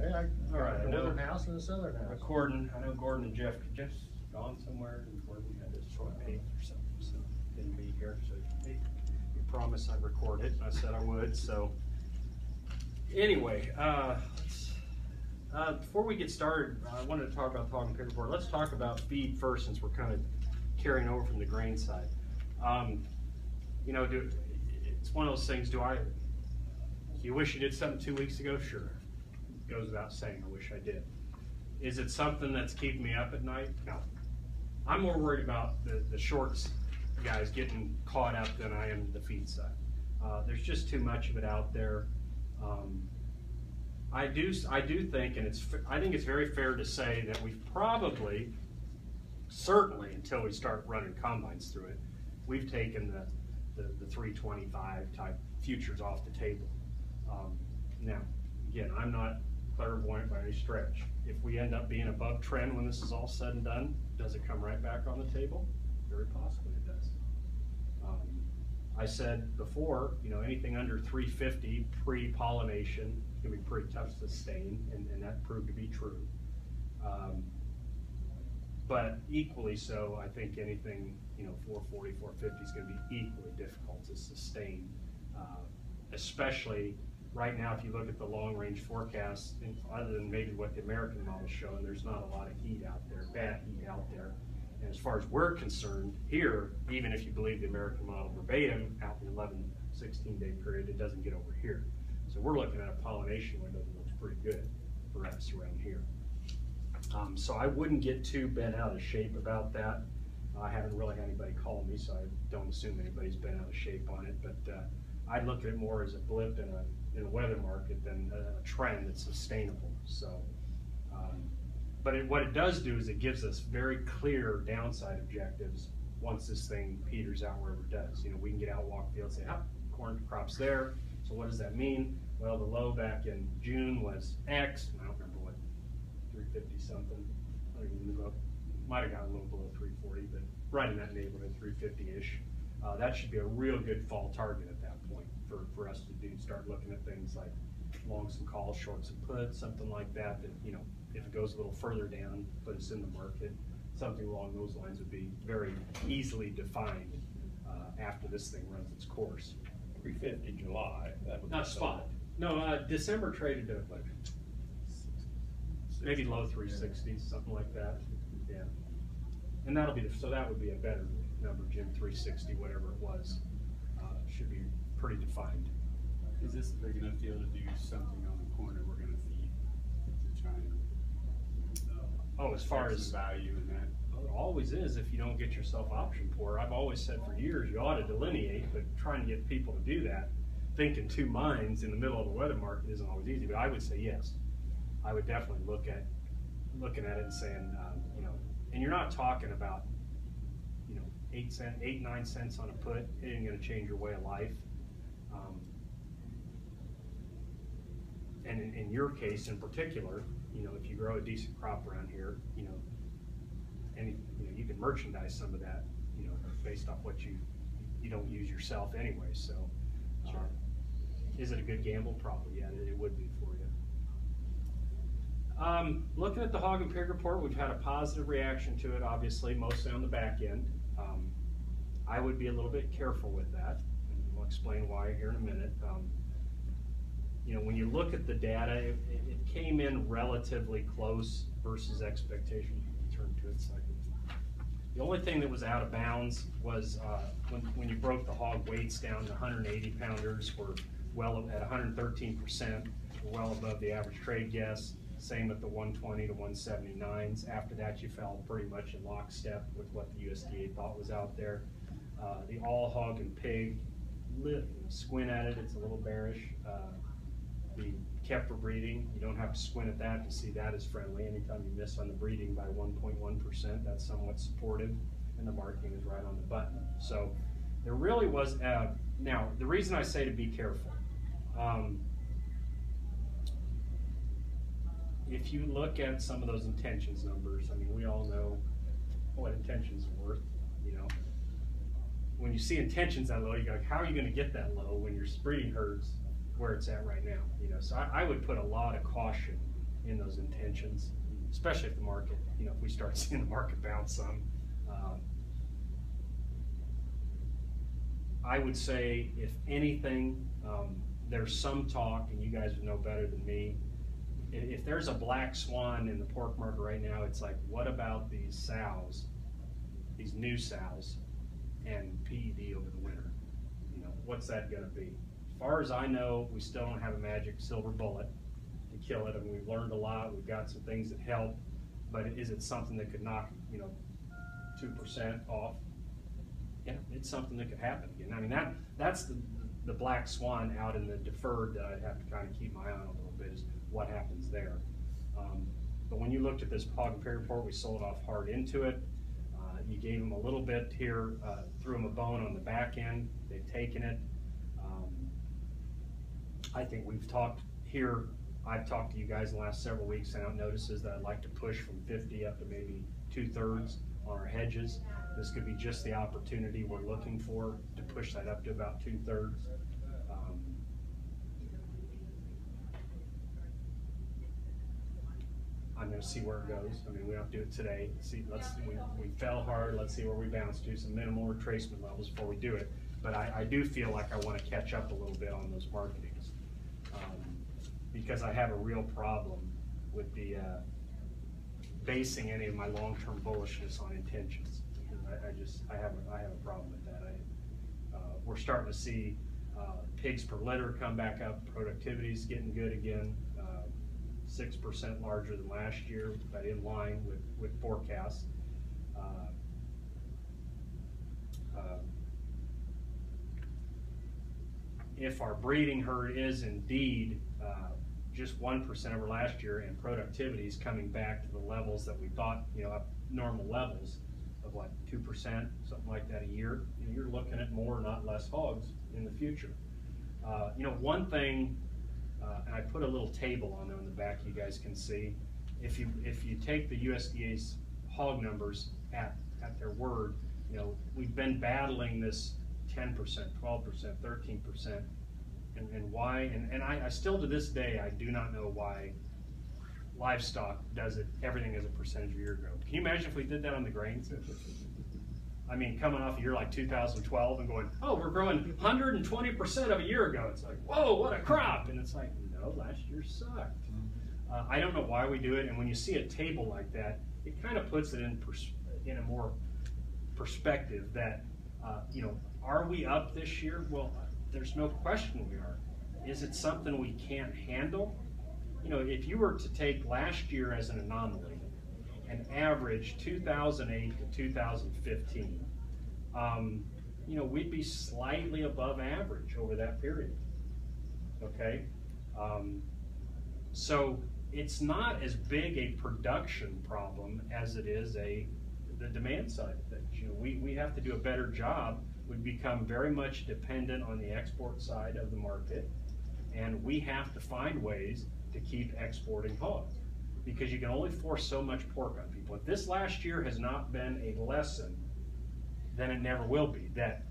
Hey, All right, a I know. northern house and a southern house. Gordon, I know Gordon and Jeff's gone somewhere, and Gordon had his short page or something, so didn't be here. So he promised I'd record it. I said I would. So anyway, before we get started, I wanted to talk about the hog and pig report. Let's talk about feed first, since we're kind of carrying over from the grain side. You know, it's one of those things. Do you wish you did something 2 weeks ago? Sure. It goes without saying, I wish I did. Is it something that's keeping me up at night? No. I'm more worried about the shorts guys getting caught up than I am the feed side. There's just too much of it out there. I do think, and I think it's very fair to say that we've probably, certainly until we start running combines through it, we've taken the 325 type futures off the table. Now, again, I'm not clairvoyant by any stretch. If we end up being above trend when this is all said and done, does it come right back on the table? Very possibly it does. I said before, you know, anything under 350 pre-pollination can be pretty tough to sustain, and that proved to be true. But equally so, I think anything, you know, 440, 450 is going to be equally difficult to sustain, especially right now. If you look at the long-range forecast, other than maybe what the American model is showing, there's not a lot of heat out there, bad heat out there. And as far as we're concerned here, even if you believe the American model verbatim, out in the 11, 16-day period, it doesn't get over here. So we're looking at a pollination window that looks pretty good for us around here. So I wouldn't get too bent out of shape about that. I haven't really had anybody call me, so I don't assume anybody's been out of shape on it. But I'd look at it more as a blip in a weather market than a trend that's sustainable. So, but what it does do is it gives us very clear downside objectives once this thing peters out wherever it does. You know, we can get out, walk the field, say, corn crop's there. So what does that mean? Well, the low back in June was X. I don't remember what, 350 something. I don't even know. Might have got a little below 340, but right in that neighborhood, 350-ish. That should be a real good fall target at that point for us to do. Start looking at things like long some calls, short some puts, something like that. That, you know, if it goes a little further down, put us in the market. Something along those lines would be very easily defined after this thing runs its course. 350 July. That would Not spot. No, December traded to like maybe low 360s, something like that. Yeah, and that'll be so that would be a better number, Jim. 360, whatever it was, should be pretty defined. Is this a big enough deal to do something on the corner we're going to feed to try and as far as value in that? Well, it always is if you don't get yourself option poor. I've always said for years you ought to delineate, but trying to get people to do that, thinking two minds in the middle of a weather market isn't always easy. But I would say yes. I would definitely looking at it and saying, you know, and you're not talking about, you know, 8, 9 cents on a put. It ain't going to change your way of life. And in your case in particular, you know, if you grow a decent crop around here, you know, you can merchandise some of that, you know, based off what you don't use yourself anyway. So, is it a good gamble? Probably, yeah, it would be for you. Looking at the hog and pig report, we've had a positive reaction to it, obviously, mostly on the back end. I would be a little bit careful with that, and we'll explain why here in a minute. You know, when you look at the data, it came in relatively close versus expectation. Turn to it so I can. The only thing that was out of bounds was when you broke the hog weights down to 180 pounders, were well at 113%, well above the average trade guess. Same at the 120 to 179s. After that, you fell pretty much in lockstep with what the USDA thought was out there. The all hog and pig, squint at it, it's a little bearish. The kept for breeding, you don't have to squint at that to see that as friendly. Anytime you miss on the breeding by 1.1%, that's somewhat supportive, and the marking is right on the button. So there really was, now the reason I say to be careful, if you look at some of those intentions numbers, I mean, we all know what intentions are worth, you know. When you see intentions that low, you go, how are you going to get that low when your breeding herd's where it's at right now? You know, so I would put a lot of caution in those intentions, especially if the market, if we start seeing the market bounce some. I would say, if anything, there's some talk, and you guys would know better than me, if there's a black swan in the pork market right now, it's like, what about these sows, these new sows, and PED over the winter? What's that gonna be? As far as I know, we still don't have a magic silver bullet to kill it. I mean, we've learned a lot, we've got some things that help, but is it something that could knock, 2% off? Yeah, it's something that could happen again. I mean, that's the black swan out in the deferred that I'd have to kind of keep my eye on a little bit, is what happens there. But when you looked at this hog and pig report, we sold off hard into it. You gave them a little bit here, threw them a bone on the back end. They've taken it. I think we've talked here, I've talked to you guys in the last several weeks, sent out notices that I'd like to push from 50 up to maybe 2/3 on our hedges. This could be just the opportunity we're looking for to push that up to about 2/3. I'm going to see where it goes. I mean, we don't have to do it today. We fell hard. Let's see where we bounce to, some minimal retracement levels before we do it. But I do feel like I want to catch up a little bit on those marketings, because I have a real problem with the basing any of my long-term bullishness on intentions. I have a problem with that. We're starting to see pigs per litter come back up. Productivity's getting good again. 6% larger than last year, but in line with forecasts. If our breeding herd is indeed just 1% over last year, and productivity is coming back to the levels that we thought, up normal levels of what, 2%, something like that a year, you're looking at more, not less hogs in the future. One thing, and I put a little table on there in the back you guys can see. If you take the USDA's hog numbers at their word, we've been battling this 10%, 12%, 13%, and why, and I still to this day, I do not know why livestock does it, everything as a percentage of year growth. Can you imagine if we did that on the grains? I mean, coming off a year like 2012 and going, oh, we're growing 120% of a year ago. It's like, whoa, what a crop. And it's like, no, last year sucked. I don't know why we do it. And when you see a table like that, it kind of puts it in a more perspective that, are we up this year? Well, there's no question we are. Is it something we can't handle? If you were to take last year as an anomaly and average 2008 to 2015, we'd be slightly above average over that period. Okay? So it's not as big a production problem as it is the demand side of things. We have to do a better job. We become very much dependent on the export side of the market, and we have to find ways to keep exporting hogs, because you can only force so much pork on people. If this last year has not been a lesson, then it never will be. That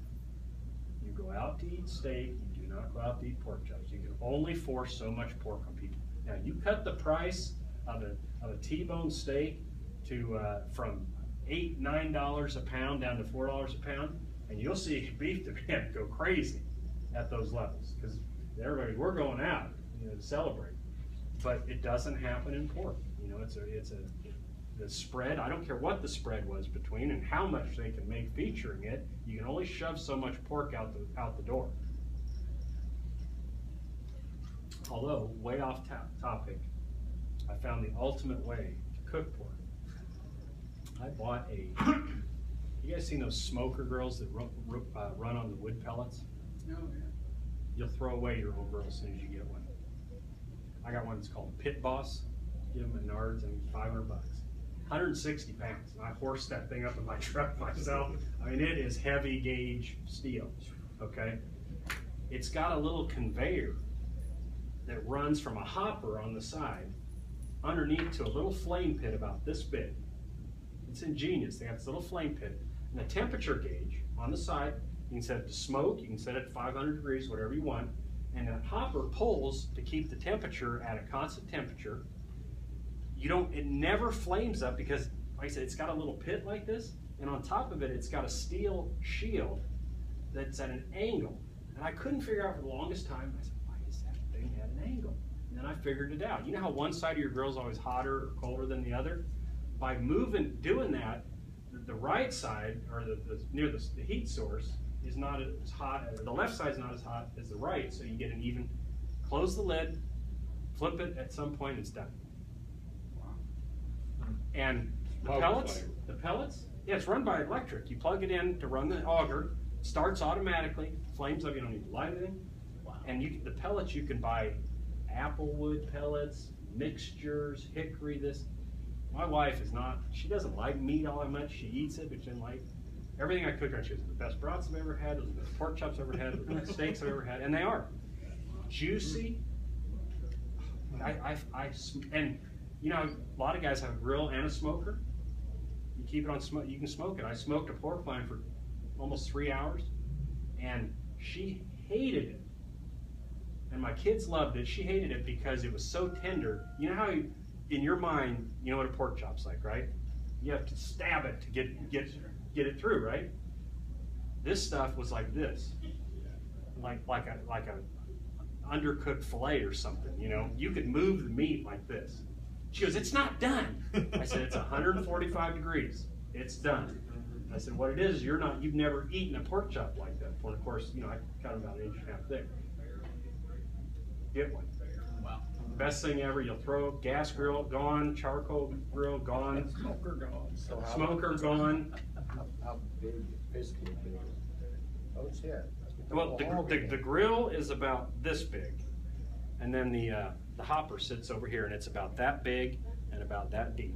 you go out to eat steak, you do not go out to eat pork chops. You can only force so much pork on people. Now, you cut the price of a T-bone steak to from $8, $9 a pound down to $4 a pound, and you'll see beef demand go crazy at those levels, because we're going out, to celebrate. But it doesn't happen in pork. The spread, I don't care what the spread was between and how much they can make featuring it, you can only shove so much pork out the door. Although, way off topic, I found the ultimate way to cook pork. I bought you guys seen those smoker grills that run on the wood pellets? No, yeah. You'll throw away your old grill as soon as you get one. I got one that's called Pit Boss. Give them a Menards, and $500. 160 pounds. And I horsed that thing up in my truck myself. I mean, it is heavy gauge steel, okay? It's got a little conveyor that runs from a hopper on the side underneath to a little flame pit about this big. It's ingenious. They have this little flame pit and a temperature gauge on the side. You can set it to smoke, you can set it to 500 degrees, whatever you want. And that hopper pulls to keep the temperature at a constant temperature. it never flames up because, like I said, it's got a little pit like this, and on top of it, it's got a steel shield that's at an angle. And I couldn't figure out for the longest time. I said, why is that thing at an angle? And then I figured it out. You know how one side of your grill is always hotter or colder than the other? By doing that, the right side, or near the heat source, is not as hot, the left side is not as hot as the right, so you get an even, close the lid, flip it at some point, it's done. And the pellets, yeah, it's run by electric. You plug it in to run the auger, starts automatically, flames up, you don't need to light anything. Wow. And the pellets, you can buy applewood pellets, mixtures, hickory, this. My wife she doesn't like meat all that much. She eats it, but she doesn't like everything I cook on. She goes, the best brats I've ever had, those are the best pork chops I've ever had, the best steaks I've ever had, and they are. Juicy. And you know, a lot of guys have a grill and a smoker. You keep it on smoke, you can smoke it. I smoked a pork loin for almost 3 hours, and she hated it. And my kids loved it. She hated it because it was so tender. You know how in your mind, you know what a pork chop's like, right? You have to stab it to get it through, right? This stuff was like this, like a undercooked fillet or something. You know, you could move the meat like this. She goes, "It's not done." I said, "It's 145 degrees. It's done." I said, "What it is, you've never eaten a pork chop like that before." And of course, you know, I cut them about 1.5 inches thick. Get one. Wow. Best thing ever. You'll throw gas grill gone, charcoal grill gone, Smoker gone. So smoker gone. How big, physically big? Oh, it's Well, the grill is about this big, and then the hopper sits over here, and it's about that big and about that deep.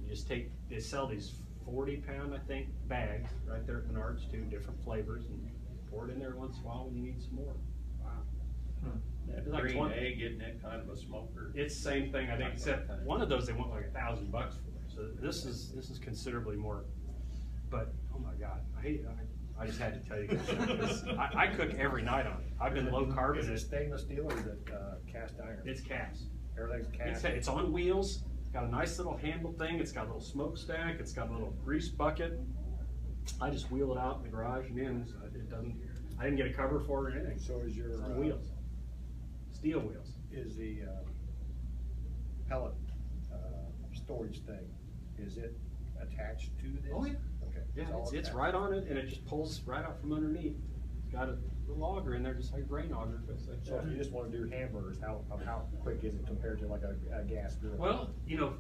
You just they sell these 40-pound, I think, bags right there at Menards too, different flavors, and pour it in there once in a while when you need some more. That It's like green 20 egg, isn't it kind of a smoker? It's the same thing, I think, except one of those they want like $1,000 for. So this is considerably more. But oh my God, I just had to tell you guys. I cook every night on it. I've been low carb. Is it stainless steel or is it cast iron? It's cast. Everything's cast. It's on wheels. It's got a nice little handle thing. It's got a little smokestack. It's got a little grease bucket. I just wheel it out in the garage and in. So it doesn't. I didn't get a cover for it or anything. So is your It's on wheels? Steel wheels. Is the pellet storage thing? Is it attached to this? Oh, yeah. Okay. Yeah, all it's attached. right on it, and it just pulls right out from underneath. It's got a little auger in there, just like a grain auger. So if you just want to do hamburgers, how quick is it compared to like a gas grill? Well, you know,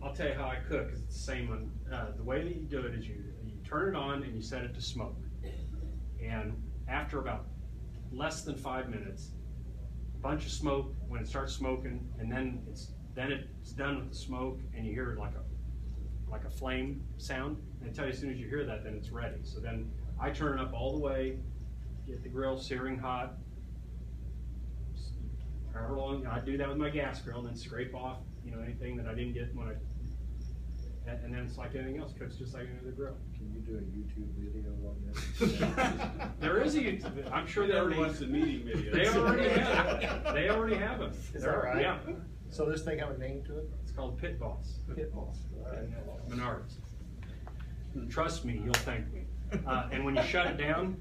I'll tell you how I cook, because it's the same one. The way that you do it is you turn it on and you set it to smoke. And after about less than 5 minutes, a bunch of smoke when it starts smoking, and then it's done with the smoke, and you hear like a flame sound. And I tell you, as soon as you hear that, then it's ready. So then I turn it up all the way, get the grill searing hot. However long, I do that with my gas grill, and then scrape off, you know, anything that I didn't get when and then it's like anything else, cooks just like any other grill. Can you do a YouTube video on this? There is a YouTube. I'm sure they already watch the meeting videos. They already have it. They already have them. Is that right? Yeah. So this thing have a name to it? It's called Pit Boss. Pit Boss. All right. Menards. Trust me, you'll thank me. And when you shut it down,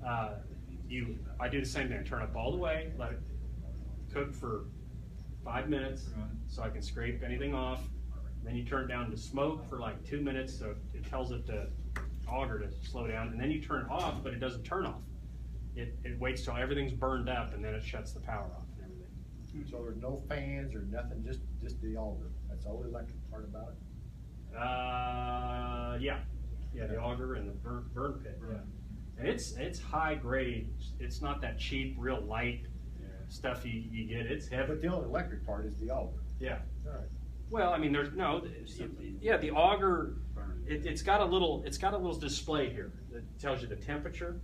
I do the same thing. I turn it up all the way, let it cook for 5 minutes, so I can scrape anything off. Then you turn it down to smoke for like 2 minutes, so it tells it to auger to slow down. And then you turn it off, but it doesn't turn off. It waits till everything's burned up, and then it shuts the power off and everything. So there's no fans or nothing, just the auger. That's the only electric part about it? Yeah, the auger and the burn pit. Yeah, and it's high grade. It's not that cheap, real light stuff you get. It's heavy. But the only electric part is the auger. Yeah. All right. Well, I mean, the auger. It's got a little display here that tells you the temperature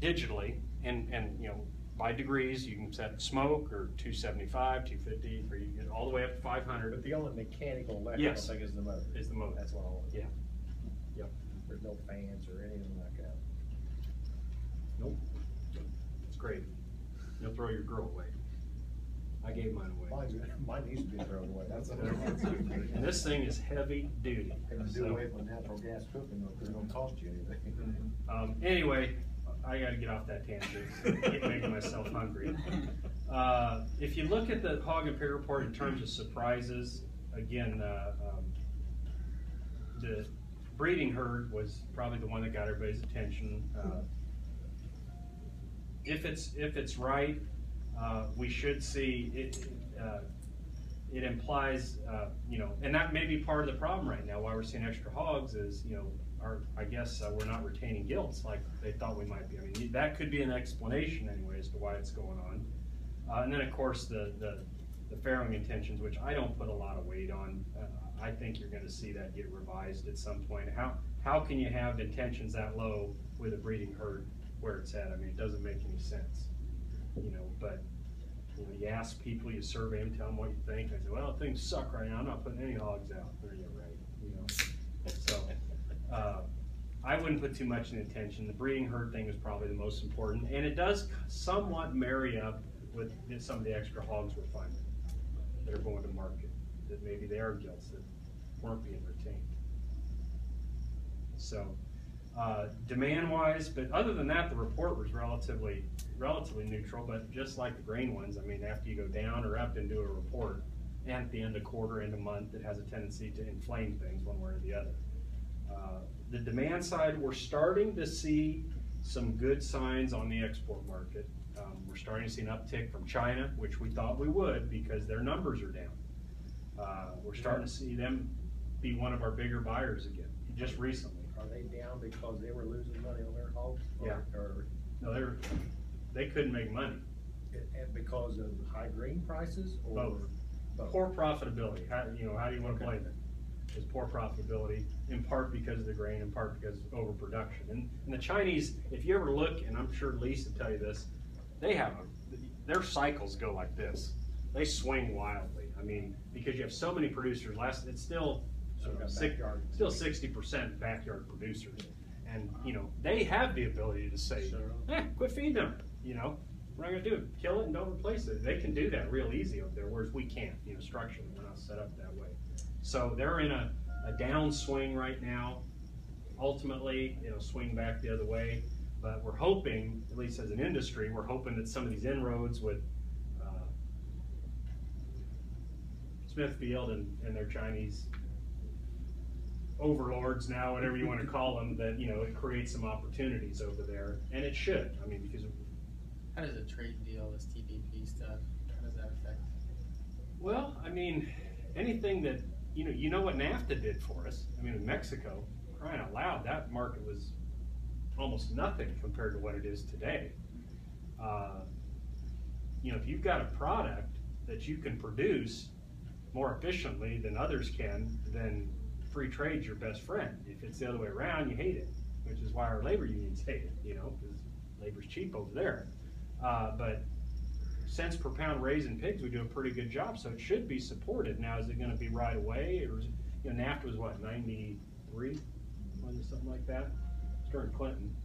digitally, and you know, by degrees you can set smoke or 275, 250, or you get all the way up to 500. But the only mechanical electrical thing is the motor. Is the motor. That's what I want. Yeah. Yep. There's no fans or anything like that. Nope. It's great. You'll throw your grill away. I gave mine away. Mine needs to be thrown away, that's. And this thing is heavy duty. And do So, away with natural gas cooking, though, because it don't cost you anything. anyway, I gotta get off that tangent, keep making myself hungry. If you look at the hog and pig report in terms of surprises, again, the breeding herd was probably the one that got everybody's attention. If it's right, we should see it. It implies, and that may be part of the problem right now. Why we're seeing extra hogs is, I guess we're not retaining gilts like they thought we might be. I mean, that could be an explanation anyway as to why it's going on. And then of course the farrowing intentions, which I don't put a lot of weight on. I think you're going to see that get revised at some point. How can you have intentions that low with a breeding herd where it's at? I mean, it doesn't make any sense, but you ask people, you survey them, tell them what you think. I say, well, things suck right now. I'm not putting any hogs out. There you're right. So I wouldn't put too much in intention. The breeding herd thing is probably the most important, and it does somewhat marry up with some of the extra hogs we're finding that are going to market, that maybe they are gilts that weren't being retained. So demand-wise, but other than that, the report was relatively neutral, but just like the grain ones, I mean, after you go down or up and do a report, and at the end of quarter, end of month, it has a tendency to inflame things one way or the other. The demand side, we're starting to see some good signs on the export market. We're starting to see an uptick from China, which we thought we would because their numbers are down. We're starting to see them be one of our bigger buyers again, just recently. Are they down because they were losing money on their hogs? Yeah. Or No, they couldn't make money. and because of high grain prices, or Both. Poor profitability. How do you want to blame it? It's poor profitability, in part because of the grain, in part because of overproduction. And the Chinese, if you ever look, and I'm sure Lisa will tell you this, their cycles go like this. They swing wildly. I mean, because you have so many producers. It's still 60% backyard producers, and they have the ability to say, quit feeding them. We're not gonna do it. Kill it and don't replace it. They can do that real easy over there, whereas we can't. Structurally, we're not set up that way. So they're in a downswing right now. Ultimately, it'll swing back the other way. But we're hoping, at least as an industry, we're hoping that some of these inroads with Smithfield and their Chinese overlords now, whatever you want to call them, that it creates some opportunities over there, and it should. I mean, because how does a trade deal, this TPP stuff, how does that affect? Well, I mean, anything that you know what NAFTA did for us. I mean, in Mexico, crying out loud, that market was almost nothing compared to what it is today. If you've got a product that you can produce more efficiently than others can, then free trade's your best friend. If it's the other way around, you hate it, which is why our labor unions hate it, because labor's cheap over there. But cents per pound raising pigs, we do a pretty good job, so it should be supported. Now, is it going to be right away? Or NAFTA was what, 93? Was it something like that? It's during Clinton.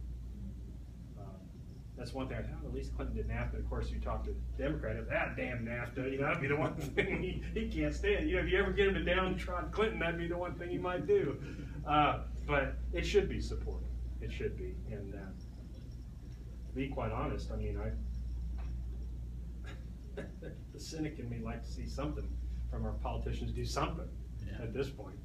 That's one thing. At least Clinton did NAFTA. Of course, you talk to the Democrat, damn NAFTA, that'd be the one thing he can't stand. If you ever get him to downtrod Clinton, that'd be the one thing he might do. But it should be supported. It should be. And to be quite honest, I mean, the cynic in me like to see something from our politicians do something at this point,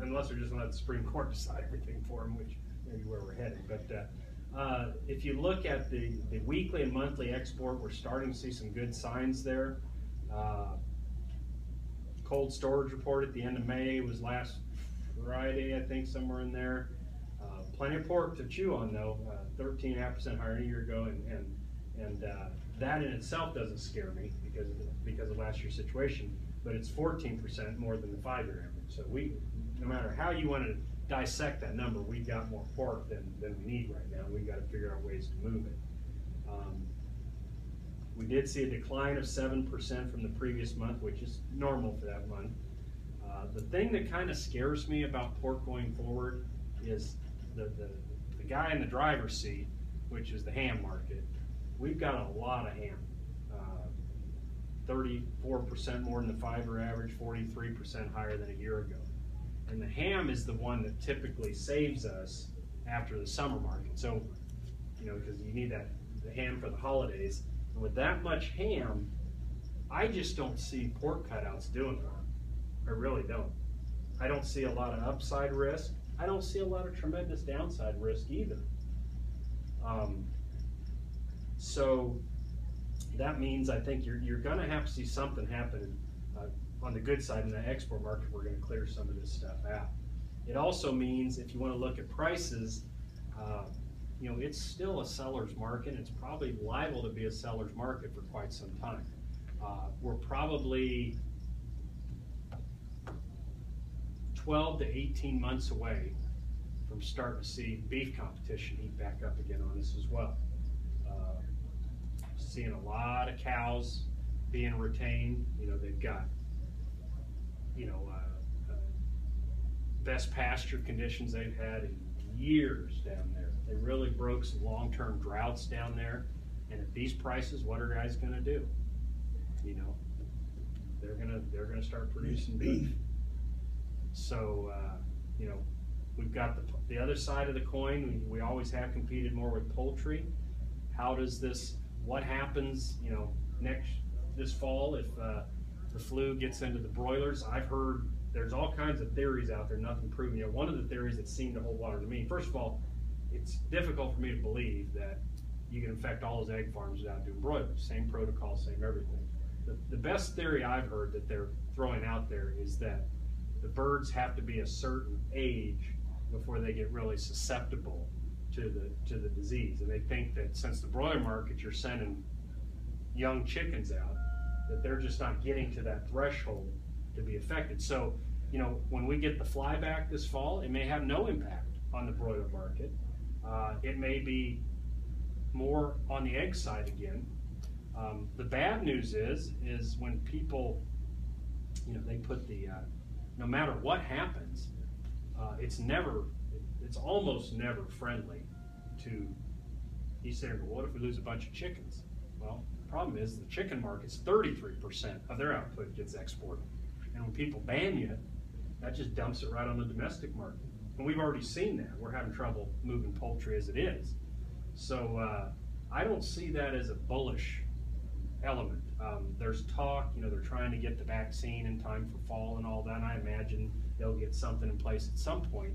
unless they're just going to let the Supreme Court decide everything for them, which may be where we're headed. But if you look at the weekly and monthly export, we're starting to see some good signs there. Cold storage report at the end of May was last Friday, I think, somewhere in there. Plenty of pork to chew on, though. 13.5% higher than a year ago, and that in itself doesn't scare me because of last year's situation. But it's 14% more than the 5-year average. So no matter how you want to dissect that number, we've got more pork than we need right now. We've got to figure out ways to move it. We did see a decline of 7% from the previous month, which is normal for that month. The thing that kind of scares me about pork going forward is the guy in the driver's seat, which is the ham market. We've got a lot of ham. 34% more than the 5-year average, 43% higher than a year ago. And the ham is the one that typically saves us after the summer market. So, you know, because you need the ham for the holidays. And with that much ham, I just don't see pork cutouts doing well. I really don't. I don't see a lot of upside risk. I don't see a lot of tremendous downside risk either. So that means I think you're going to have to see something happen on the good side. In the export market, we're going to clear some of this stuff out. It also means if you want to look at prices, you know, it's still a seller's market. It's probably liable to be a seller's market for quite some time. We're probably 12 to 18 months away from starting to see beef competition heat back up again on us as well. Seeing a lot of cows being retained. You know, they've got, you know, best pasture conditions they've had in years down there. They really broke some long-term droughts down there. And at these prices, what are guys going to do? You know, they're gonna start producing beef. So, you know, we've got the other side of the coin. We always have competed more with poultry. How does this? What happens? You know, this fall if the flu gets into the broilers? I've heard there's all kinds of theories out there, nothing proven yet. One of the theories that seemed to hold water to me. First of all, it's difficult for me to believe that you can infect all those egg farms without doing broilers. Same protocol, same everything. The best theory I've heard that they're throwing out there is that the birds have to be a certain age before they get really susceptible to the disease. And they think that since the broiler market, you're sending young chickens out, that they're just not getting to that threshold to be affected. So, you know, when we get the flyback this fall, it may have no impact on the broiler market. It may be more on the egg side again. The bad news is when people, you know, they put no matter what happens, it's almost never friendly to, you say, well, what if we lose a bunch of chickens? Well, the problem is the chicken market's 33% of their output gets exported. And when people ban you, that just dumps it right on the domestic market. And we've already seen that. We're having trouble moving poultry as it is. So I don't see that as a bullish element. There's talk, you know, they're trying to get the vaccine in time for fall and all that, and I imagine they'll get something in place at some point.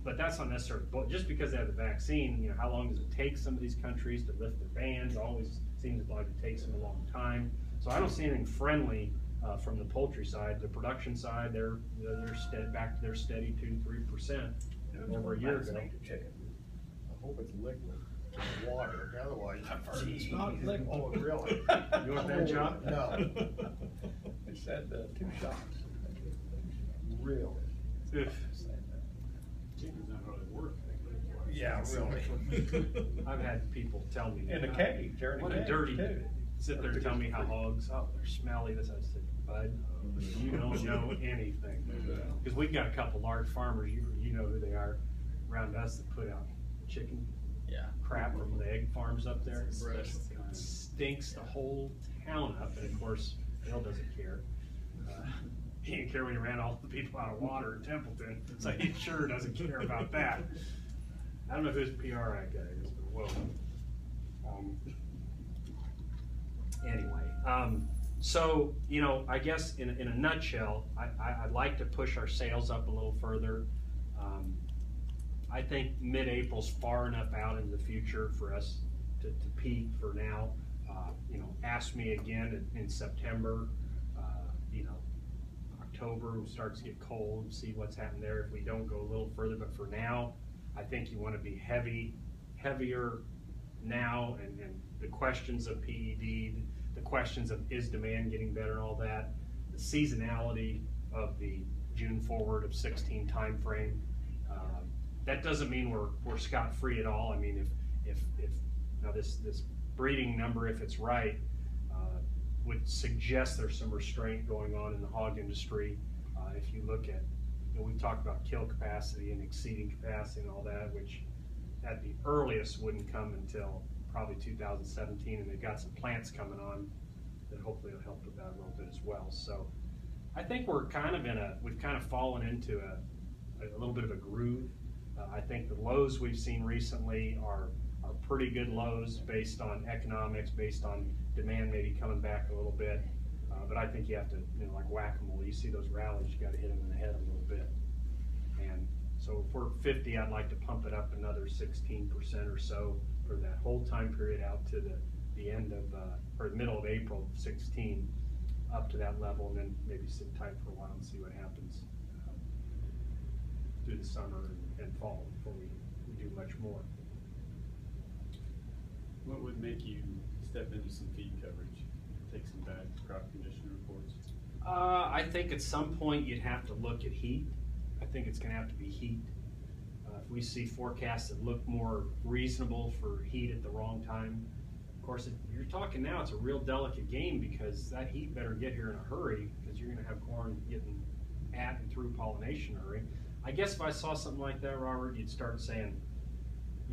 But that's not necessarily, just because they have the vaccine, you know, how long does it take some of these countries to lift their bans? Always seems like it takes them a long time. So I don't see anything friendly from the poultry side. The production side, they're back to their steady 2-3% over a year ago. Chicken. I hope it's liquid. Water, otherwise It's not liquid. Oh, really? You want that job? No. They said 2 shots. Really? Chicken's not really worth it. Yeah, really. I've had people tell me In a cage, they're in a what cage, a dirty, too. sit there and tell me how hogs, oh, they're smelly. This, I said, bud, you don't know anything. Because we've got a couple large farmers, you know who they are, around us that put out chicken crap from the egg farms up there. It stinks the whole town up, and of course, Bill doesn't care. He didn't care when he ran all the people out of water in Templeton, so he sure doesn't care about that. I don't know whose PR guy is, but whoa. Anyway, so, you know, I guess in a nutshell, I'd like to push our sales up a little further. I think mid-April's far enough out into the future for us to peak for now. You know, ask me again in September. You know, October starts to get cold, see what's happening there if we don't go a little further. But for now, I think you want to be heavier now, and the questions of PED, the questions of is demand getting better and all that, the seasonality of the June forward of 16 time frame. That doesn't mean we're scot-free at all. I mean, if now this breeding number, if it's right, would suggest there's some restraint going on in the hog industry. If you look at, you know, we've talked about kill capacity and exceeding capacity and all that, which at the earliest wouldn't come until probably 2017, and they've got some plants coming on that hopefully will help with that a little bit as well. So I think we're kind of we've kind of fallen into a little bit of a groove. I think the lows we've seen recently are pretty good lows based on economics, based on demand maybe coming back a little bit. But I think you have to, like whack-a-mole, you see those rallies, you got to hit them in the head a little bit. And so if we're 50, I'd like to pump it up another 16% or so for that whole time period out to the end of, or the middle of April 16, up to that level, and then maybe sit tight for a while and see what happens through the summer and fall before we do much more. What would make you step into some feed coverage, take some bad crop condition reports? I think at some point you'd have to look at heat. I think it's going to have to be heat. If we see forecasts that look more reasonable for heat at the wrong time, of course, you're talking now, it's a real delicate game because that heat better get here in a hurry because you're going to have corn getting at and through pollination in a hurry. I guess if I saw something like that, Robert, you'd start saying,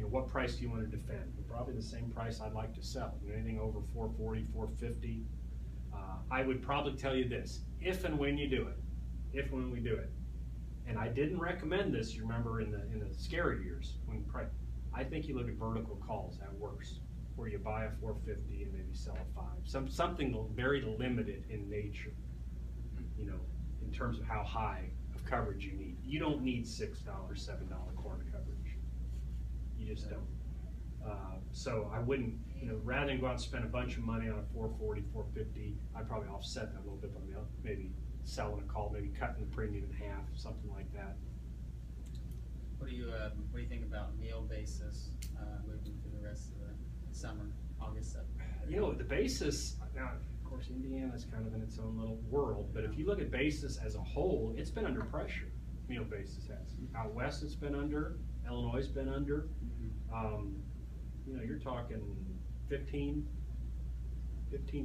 what price do you want to defend? Probably the same price I'd like to sell. Anything over 440, 450. I would probably tell you this, if and when you do it, if when we do it, and I didn't recommend this, you remember in the scary years, I think you look at vertical calls at worst, where you buy a 450 and maybe sell a 5. Something very limited in nature, in terms of how high of coverage you need. You don't need $6, $7 corn coverage. You just don't. So I wouldn't, rather than go out and spend a bunch of money on a 440, 450, I'd probably offset that a little bit by maybe selling a call, maybe cutting the premium in half, something like that. What do you think about meal basis moving through the rest of the summer, August, September? The basis, now of course Indiana's kind of in its own little world, but if you look at basis as a whole, it's been under pressure. Meal basis has. Out west it's been under, Illinois has been under. You're talking 15,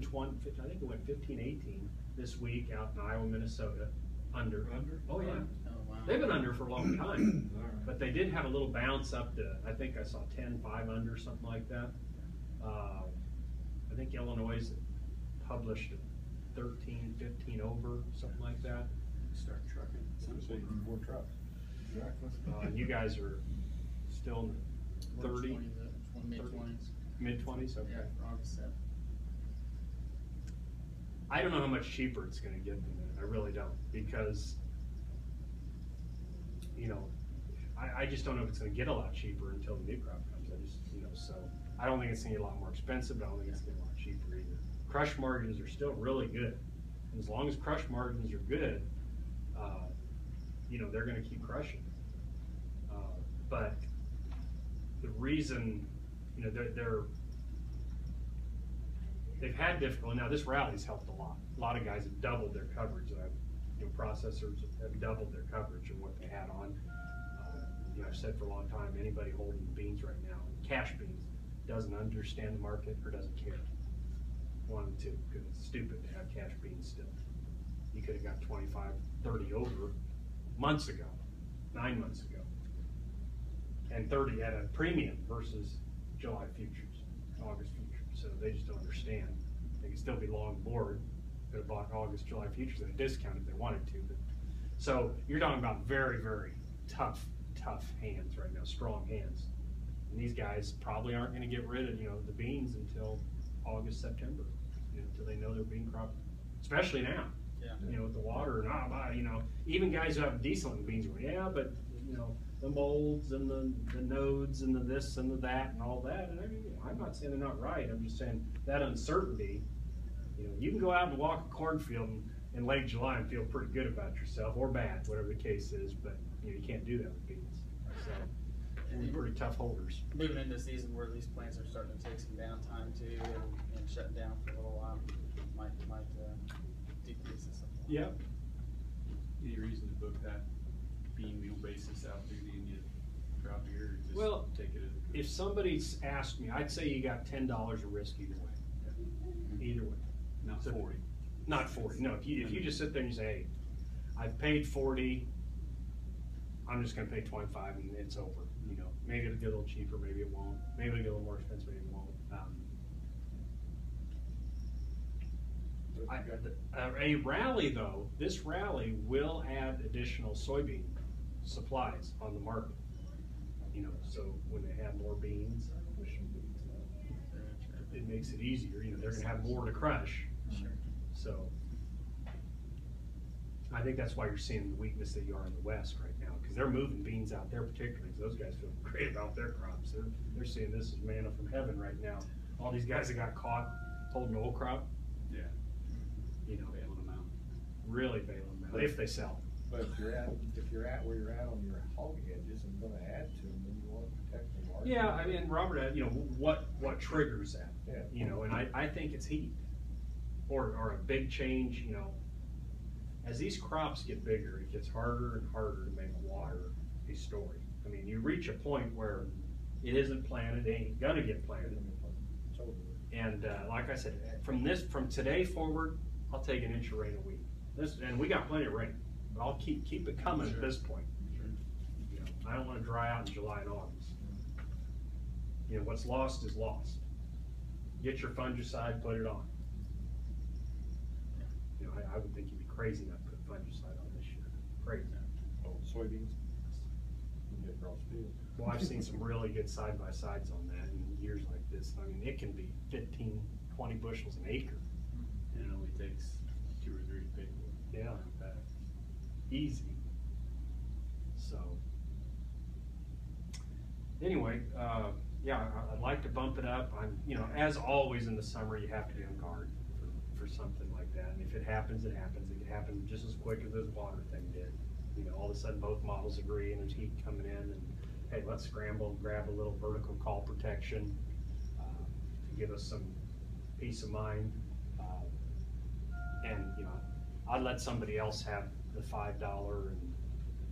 20, I think it went 15, 18 this week out in Iowa, Minnesota, under. Oh yeah. Oh, wow. They've been under for a long time, but they did have a little bounce up to, I think I saw 10, 5 under, something like that. I think Illinois published 13, 15 over, something like that. Start trucking. More trucks. Exactly. And you guys are still in the 30? Mid-20s. Mid-20s, okay. Yeah, for August 7th. I don't know how much cheaper it's going to get than that. I really don't, because I just don't know if it's going to get a lot cheaper until the new crop comes. So I don't think it's going to get a lot more expensive, but I don't think it's going to get a lot cheaper either. Crush margins are still really good, and as long as crush margins are good, they're going to keep crushing. But the reason, they've had difficulty. Now this rally's helped a lot. A lot of guys have doubled their coverage. Processors have doubled their coverage of what they had on. I've said for a long time, anybody holding beans right now, cash beans, doesn't understand the market or doesn't care. One of the two, because it's stupid to have cash beans still. You could have got 25, 30 over months ago, 9 months ago, and 30 at a premium versus July futures, August futures. So they just don't understand. They can still be long board. Could have bought August, July futures at a discount if they wanted to. But, so you're talking about very, very tough hands right now, strong hands. And these guys probably aren't going to get rid of the beans until August, September, until they know their bean crop, especially now. Yeah. With the water and even guys who have decent looking beans are, yeah, but the molds and the nodes and the this and the that and all that. And I'm not saying they're not right. I'm just saying that uncertainty. You can go out and walk a cornfield in late July and feel pretty good about yourself, or bad, whatever the case is. But you can't do that with beans. So we're pretty tough holders. Moving into a season where these plants are starting to take some downtime too, and shut down for a little while, might decrease it something. Yeah. Any reason to book that bean meal basis out through the Indian crop year? Just Well, take it as a if somebody's asked me, I'd say you got $10 of risk either way. Either way. not So- 40. Not 40. No, if you just sit there and you say, hey, I've paid 40, I'm just going to pay 25 and it's over. Maybe it'll get a little cheaper, maybe it won't. Maybe it'll get a little more expensive, maybe it won't. A rally though, this rally will add additional soybean supplies on the market. You know, so when they have more beans, it makes it easier. You know, they're gonna have more to crush. So I think that's why you're seeing the weakness that you are in the West right now, because they're moving beans out there particularly, because those guys feel great about their crops. They're seeing this as manna from heaven right now. All these guys that got caught holding old crop, Yeah. you know, Bailing them out. really bailing them out, if they sell. But if you're at where you're at on your hog hedges and gonna add to them, then you wanna protect the market. Yeah, I mean, Robert, you know, what triggers that? Yeah. You know, and I think it's heat, or a big change, you know. As these crops get bigger, it gets harder and harder to make water a story. I mean, you reach a point where it isn't planted, it ain't gonna get planted. And like I said, from today forward, I'll take an inch of rain a week. And we got plenty of rain, but I'll keep it coming at this point. You know, I don't want to dry out in July and August. You know, what's lost is lost. Get your fungicide, put it on. You know, I would think you'd be crazy not to put fungicide on this year. Crazy. Oh, soybeans? You get cross field. Well, I've seen some really good side-by-sides on that in years like this. I mean, it can be 15, 20 bushels an acre. And it only takes 2 or 3 to pay for it. Yeah. Easy. So, anyway, yeah, I'd like to bump it up. You know, as always in the summer, you have to be on guard for something like that. And if it happens, it happens. It can happen just as quick as this water thing did. You know, all of a sudden both models agree and there's heat coming in, and hey, let's scramble and grab a little vertical call protection to give us some peace of mind. And you know, I'd let somebody else have the $5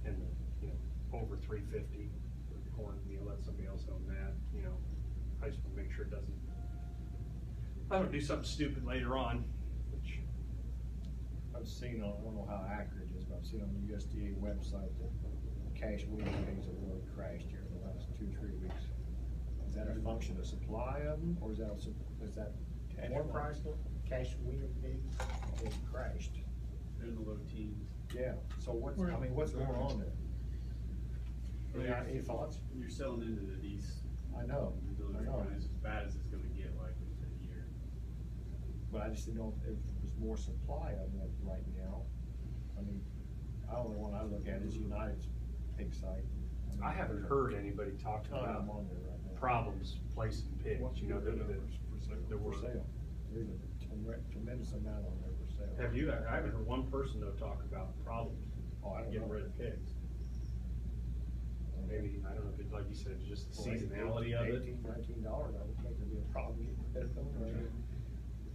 and the, you know, over $3.50 for the corn meal. Let somebody else own that. You know, I just want to make sure it doesn't. I don't do something stupid later on. Which I've seen I don't know how accurate it is, but I've seen on the USDA website that cash wheat things have really crashed here in the last 2-3 weeks. Is that a function of supply of them, or is that more price though? Cash wheat pigs has crashed. They're in the low teens. Yeah, so what's going on there? Any thoughts? You're selling into the East. I know. The delivery time is as bad as it's gonna get likely for the year. But I just didn't know if there's more supply of them right now. I mean, the only one I look at is United's pig site. I haven't heard anybody talking ton of about them on there right now. problems placing pigs. You know, that For were. sale. There's a tremendous amount on there for sale. Have you? I haven't heard one person though talk about problems Oh, I don't getting know. rid of pigs. Maybe, I don't know if it's like you said, just the seasonality of it. $18, $19, I would think there'd be a problem getting rid of them.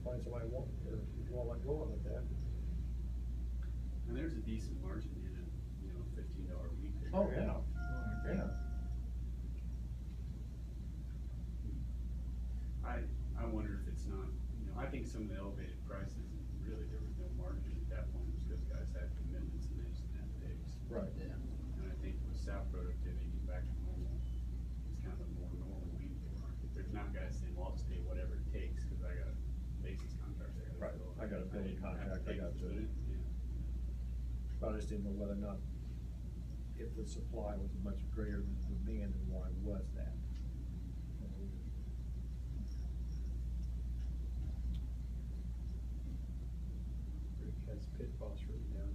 Find somebody want, or if you want to let go of it, that. And there's a decent margin in it, you know, $15 a week. Oh, yeah. Yeah. I wonder if it's not, you know, I think some of the elevated prices, really, there was no margin at that point, was because guys had commitments and they just didn't have pigs. Right. Yeah. And I think with sow productivity getting back to normal, it's kind of a more normal wheat market. There's not guys saying, well, I'll just pay whatever it takes, cause I got a basis contract I gotta Right. fill. I got a building contract I got to do. Yeah. But I just didn't know whether or not, if the supply was much greater than the demand, and why was that? Rick has pit boss written down.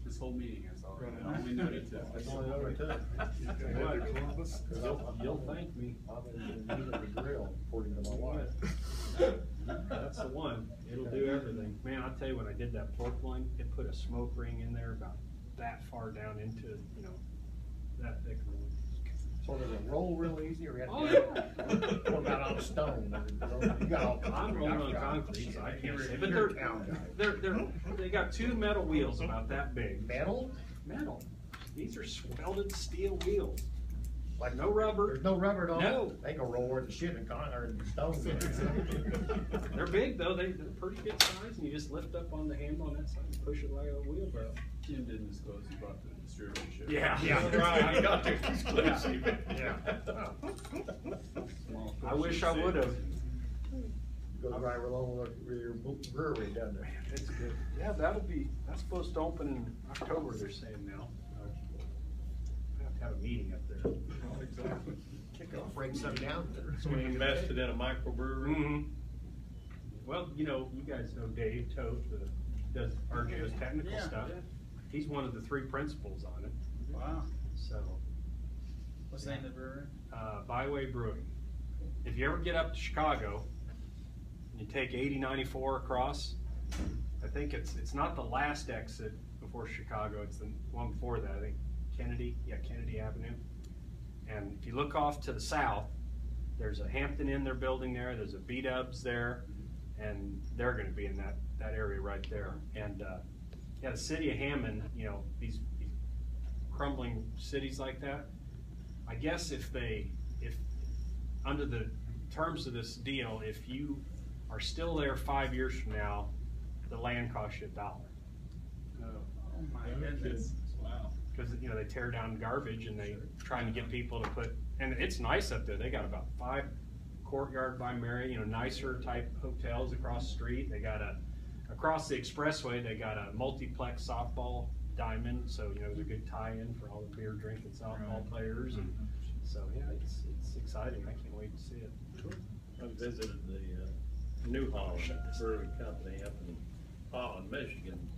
This whole meeting, I saw it. I only noted that. That's only over two. You'll thank me. I'm in the need of a grill, according to my wife. That's the one. It'll do everything. Man, I'll tell you, when I did that pork loin, it put a smoke ring in there about that far down into, you know, that thick. So does it roll real easy, or you have to? Oh, yeah. What about on stone? You got all. I'm rolling on concrete, so I can't say, but You're a town guy. they got 2 metal wheels about that big. Metal? Metal. These are welded steel wheels. Like no rubber. There's no rubber on it? No. They can roll worth of shit in stone. They're big though, they're pretty good size, and you just lift up on the handle on that side and push it like a wheelbarrow. Jim didn't disclose he bought the distributorship. Yeah. Yeah, right, I got the exclusive. Yeah. Small I wish portion I would've. savings. Goes right along with your brewery, doesn't it? It's good. Yeah, that's supposed to open in October, they're saying now. I have to have a meeting up there. Exactly. Bring some down there. So we invested in a microbrewery. Mhm. Well, you guys know Dave Toth, does RJO's technical Yeah, stuff. yeah. He's one of the 3 principals on it, Wow. so. What's the name of the brewery? Byway Brewing. If you ever get up to Chicago, and you take 8094 across, I think it's not the last exit before Chicago, it's the one before that, I think Kennedy Avenue. And if you look off to the south, there's a Hampton Inn they're building there, there's a B-Dubs there, and they're gonna be in that area right there. And the city of Hammond, these crumbling cities like that, I guess if under the terms of this deal, if you are still there 5 years from now, the land costs you $1. Oh my goodness. Wow. Because, they tear down garbage and they trying to get people to put, and it's nice up there. They got about 5 Courtyard by Mary, nicer type hotels across the street. They got across the expressway, they got a multiplex softball diamond. So, it was a good tie-in for all the beer drinking softball players. And so, yeah, it's exciting. I can't wait to see it. I visited the New Holland Brewery Company up in Holland, Michigan.